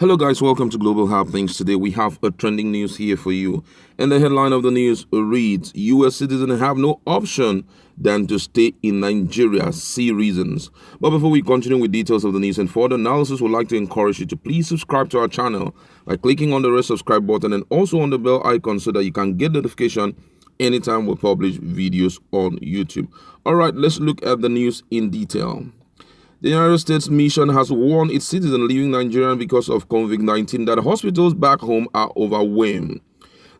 Hello guys, welcome to Global Happenings. Today we have a trending news here for you. And the headline of the news reads, US citizens have no option than to stay in Nigeria. See reasons. But before we continue with details of the news and further analysis, we'd like to encourage you to please subscribe to our channel by clicking on the red subscribe button and also on the bell icon so that you can get notification anytime we publish videos on YouTube. All right, let's look at the news in detail. The United States mission has warned its citizens leaving Nigeria because of COVID-19 that hospitals back home are overwhelmed.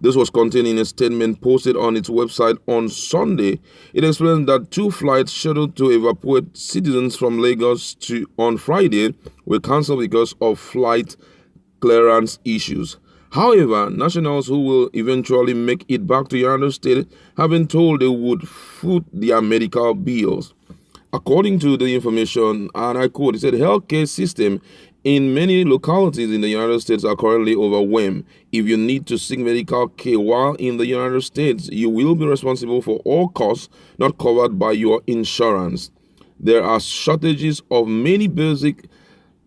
This was contained in a statement posted on its website on Sunday. It explains that 2 flights scheduled to evacuate citizens from Lagos on Friday were cancelled because of flight clearance issues. However, nationals who will eventually make it back to the United States have been told they would foot their medical bills. According to the information, and I quote, it said, healthcare system in many localities in the United States are currently overwhelmed. If you need to seek medical care while in the United States, you will be responsible for all costs not covered by your insurance. There are shortages of many basic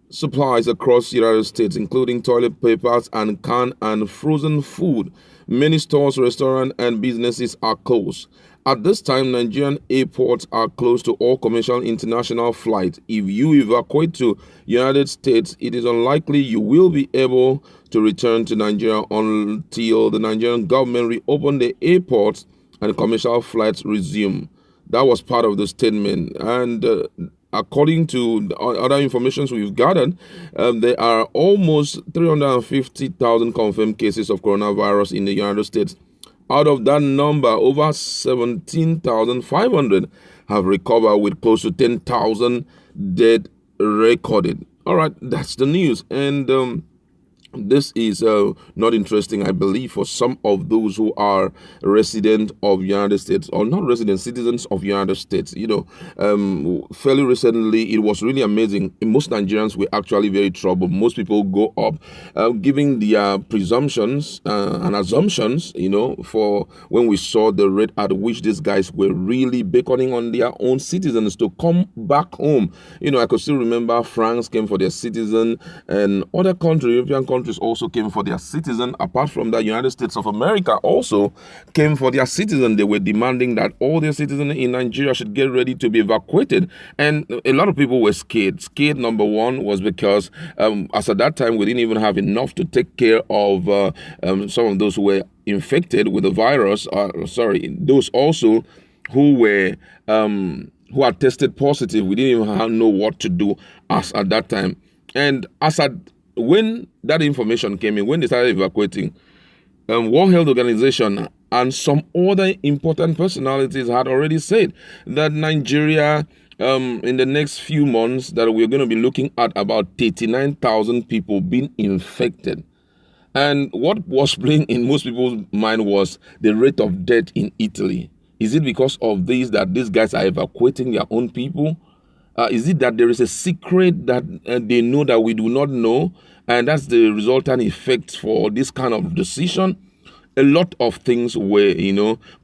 supplies across the United States, including toilet papers and canned and frozen food. Many stores, restaurants, and businesses are closed. At this time, Nigerian airports are closed to all commercial international flights. If you evacuate to United States, it is unlikely you will be able to return to Nigeria until the Nigerian government reopen the airports and commercial flights resume. That was part of the statement. And according to other information we've gathered, there are almost 350,000 confirmed cases of coronavirus in the United States. Out of that number, over 17,500 have recovered, with close to 10,000 dead recorded. All right, that's the news. And this is not interesting, I believe, for some of those who are resident of United States, or not resident, citizens of United States. Fairly recently, it was really amazing. Most Nigerians were actually very troubled. Most people go up giving their presumptions and assumptions, for when we saw the rate at which these guys were really beckoning on their own citizens to come back home. I could still remember France came for their citizen, and other countries, European countries, also came for their citizen. Apart from that, United States of America also came for their citizen. They were demanding that all their citizens in Nigeria should get ready to be evacuated. And a lot of people were scared. Scared, number one, was because as at that time, we didn't even have enough to take care of some of those who were infected with the virus. Those also who were who had tested positive. We didn't even know what to do as at that time. And when that information came in, when they started evacuating, World Health Organization and some other important personalities had already said that Nigeria, in the next few months, that we're going to be looking at about 39,000 people being infected. And what was playing in most people's mind was the rate of death in Italy. Is it because of this that these guys are evacuating their own people? Is it that there is a secret that they know that we do not know, and that's the resultant effect for this kind of decision? A lot of things were,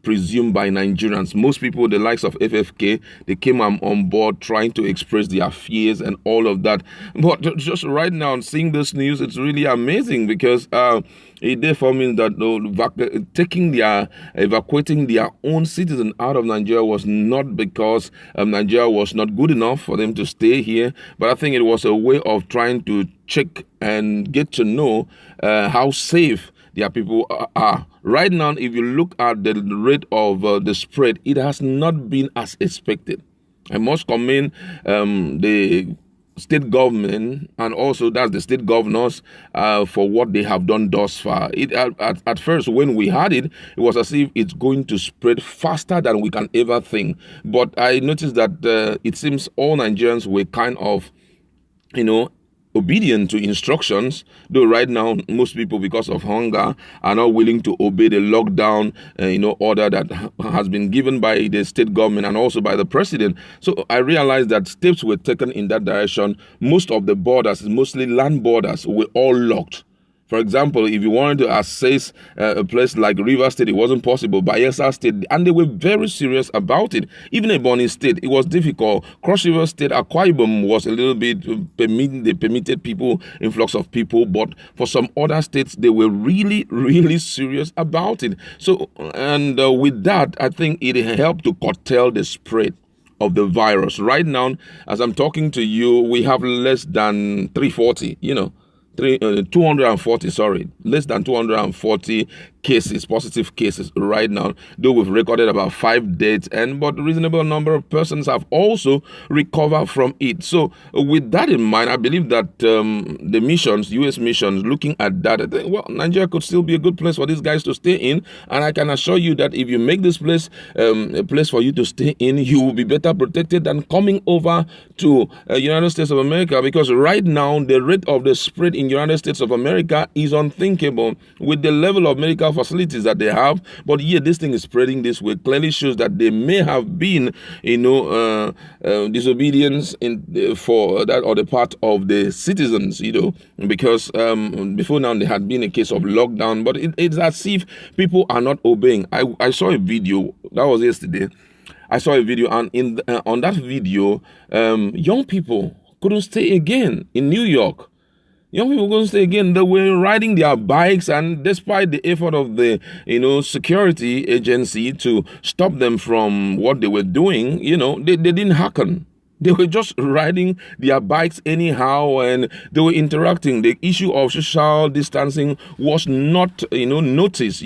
presumed by Nigerians. Most people, the likes of FFK, they came on board trying to express their fears and all of that. But just right now, seeing this news, it's really amazing because it therefore means that evacuating their own citizen out of Nigeria was not because Nigeria was not good enough for them to stay here, but I think it was a way of trying to check and get to know how safe their people are. Right now, if you look at the rate of the spread, it has not been as expected. I must commend the state government, and also that's the state governors for what they have done thus far. At first, when we had it, it was as if it's going to spread faster than we can ever think. But I noticed that it seems all Nigerians were kind of, obedient to instructions, though right now most people, because of hunger, are not willing to obey the lockdown order that has been given by the state government and also by the president. So I realized that steps were taken in that direction. Most of the borders, mostly land borders, were all locked. For example, if you wanted to assess a place like River State, it wasn't possible. Bayelsa State, and they were very serious about it. Even Ebonyi State, it was difficult. Cross River State, Akwa Ibom was a little bit, they permitted people, influx of people, but for some other states, they were really, really serious about it. So, and with that, I think it helped to curtail the spread of the virus. Right now, as I'm talking to you, we have less than 340, 240, less than 240 cases, positive cases right now, though we've recorded about 5 deaths, but a reasonable number of persons have also recovered from it. So with that in mind, I believe that the missions, U.S. missions, looking at that, I think, well, Nigeria could still be a good place for these guys to stay in, and I can assure you that if you make this place a place for you to stay in, you will be better protected than coming over to United States of America, because right now the rate of the spread in United States of America is unthinkable with the level of medical facilities that they have. But yet this thing is spreading this way clearly shows that there may have been, disobedience for that or the part of the citizens, because before now there had been a case of lockdown, but it's as if people are not obeying. I saw a video that was yesterday. I saw a video, and on that video, young people couldn't stay again in New York. Young people couldn't stay again. They were riding their bikes, and despite the effort of the security agency to stop them from what they were doing, they didn't hearken. They were just riding their bikes anyhow, and they were interacting. The issue of social distancing was not, noticed,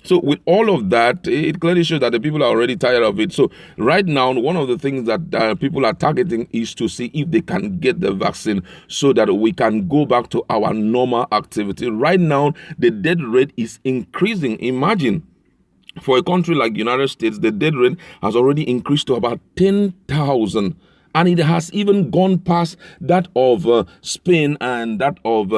So with all of that, it clearly shows that the people are already tired of it. So right now, one of the things that people are targeting is to see if they can get the vaccine so that we can go back to our normal activity. Right now, the death rate is increasing. Imagine, for a country like United States, the death rate has already increased to about 10,000. And it has even gone past that of Spain and that of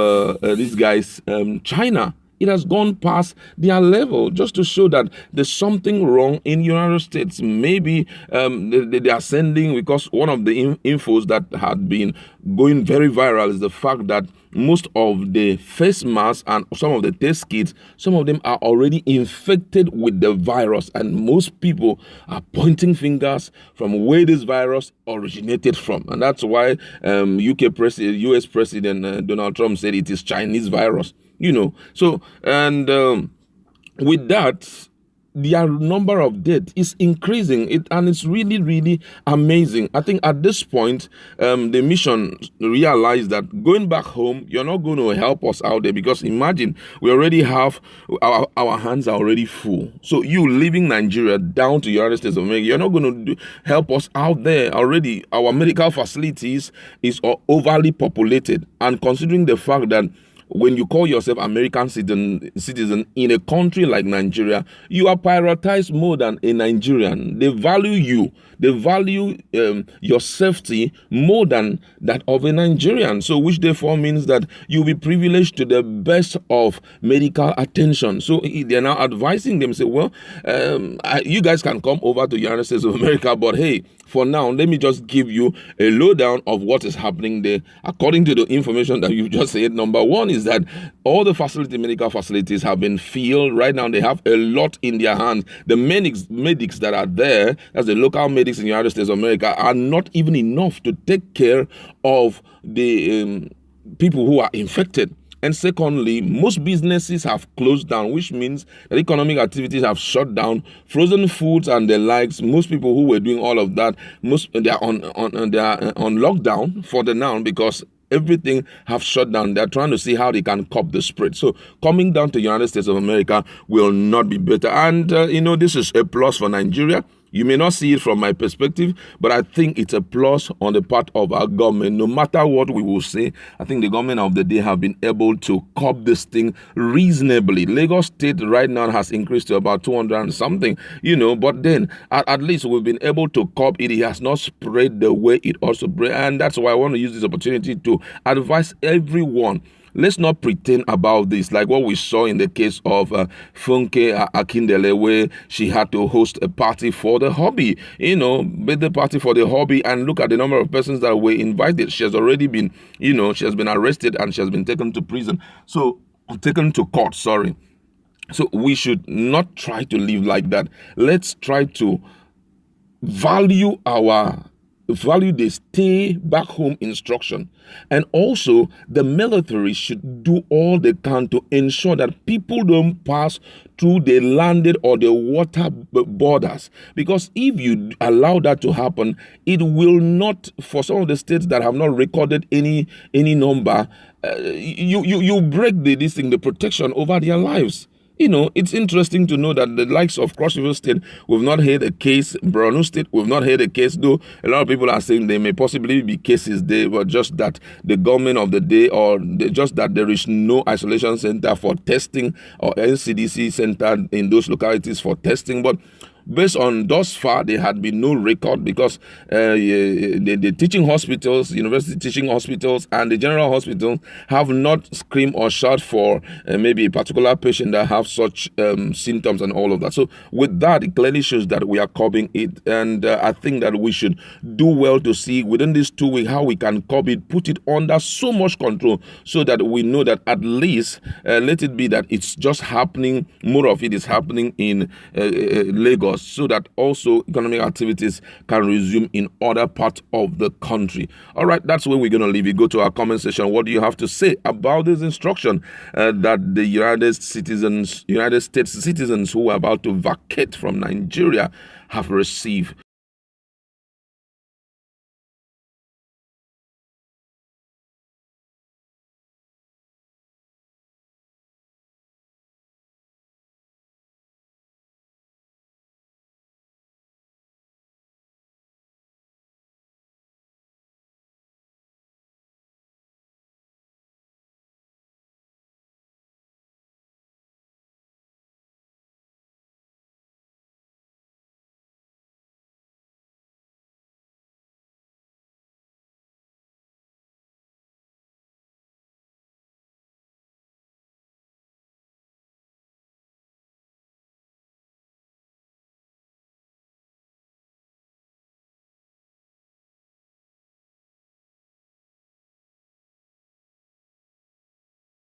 these guys, China. It has gone past their level, just to show that there's something wrong in the United States. Maybe they are sending, because one of the infos that had been going very viral is the fact that most of the face masks and some of the test kits, some of them are already infected with the virus. And most people are pointing fingers from where this virus originated from. And that's why US President Donald Trump said it is Chinese virus. So, and with that, their number of deaths is increasing, and it's really, really amazing. I think at this point, the mission realized that going back home, you're not going to help us out there, because imagine, we already have, our hands are already full. So you leaving Nigeria down to United States of America, you're not going to help us out there. Already, our medical facilities is overly populated, and considering the fact that when you call yourself American citizen in a country like Nigeria, you are prioritized more than a Nigerian. They value you. They value your safety more than that of a Nigerian. So which therefore means that you'll be privileged to the best of medical attention. So they're now advising them, say, well, you guys can come over to the United States of America, but hey, for now, let me just give you a lowdown of what is happening there. According to the information that you just said, number one is that all the medical facilities have been filled. Right now, they have a lot in their hands. The medics that are there, as the local medics in the United States of America, are not even enough to take care of the people who are infected. And secondly, most businesses have closed down, which means that economic activities have shut down. Frozen foods and the likes, most people who were doing all of that, they are on lockdown for the now, because everything have shut down. They're trying to see how they can curb the spread. So coming down to the United States of America will not be better. And, this is a plus for Nigeria. You may not see it from my perspective, but I think it's a plus on the part of our government. No matter what we will say, I think the government of the day have been able to curb this thing reasonably. Lagos State right now has increased to about 200 and something, but then at least we've been able to curb it. It has not spread the way it also spread. And that's why I want to use this opportunity to advise everyone. Let's not pretend about this, like what we saw in the case of Funke Akindele, where she had to host a party for the hobby, birthday party for the hobby, and look at the number of persons that were invited. She has already been, she has been arrested and she has been taken to prison. So taken to court. Sorry. So we should not try to live like that. Let's try to value the stay back home instruction. And also the military should do all they can to ensure that people don't pass through the landed or the water borders, because if you allow that to happen, it will not, for some of the states that have not recorded any number, you break the protection over their lives. It's interesting to know that the likes of Cross River State, we've not heard a case. Borno State, we've not heard a case, though a lot of people are saying there may possibly be cases there, but just that the government of the day, or just that there is no isolation center for testing or NCDC center in those localities for testing. But based on thus far, there had been no record, because the teaching hospitals, university teaching hospitals, and the general hospitals have not screamed or shout for maybe a particular patient that have such symptoms and all of that. So with that, it clearly shows that we are curbing it, and I think that we should do well to see within these 2 weeks how we can curb it, put it under so much control, so that we know that at least let it be that it's just happening, more of it is happening in Lagos, so that also economic activities can resume in other parts of the country. All right, that's where we're going to leave it. Go to our comment section. What do you have to say about this instruction that the United States citizens who are about to vacate from Nigeria have received?